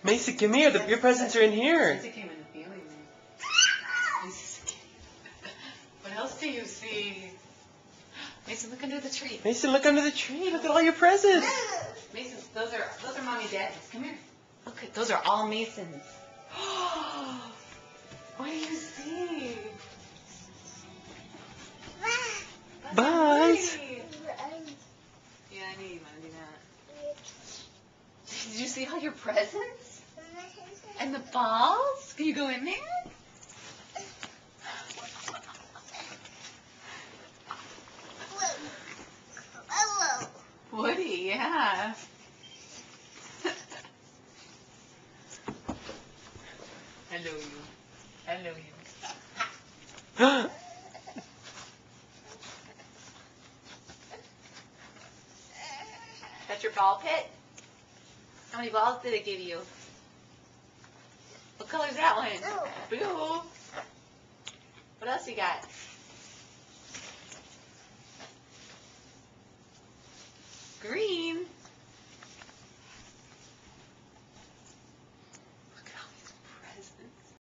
Mason, come here. Your presents are in here. Mason came in the family room. What else do you see? Mason, look under the tree. Mason, look under the tree. Look at all your presents. Mason, those are Mommy and Daddy's. Come here. Look at those are all Mason's. What do you see? Buzz. Yeah, I knew you wanted to do that. Did you see all your presents? And the balls? Can you go in there? Woody, yeah. Hello, you. Hello, you. That's your ball pit? How many balls did it give you? What color's that one? Blue. What else you got?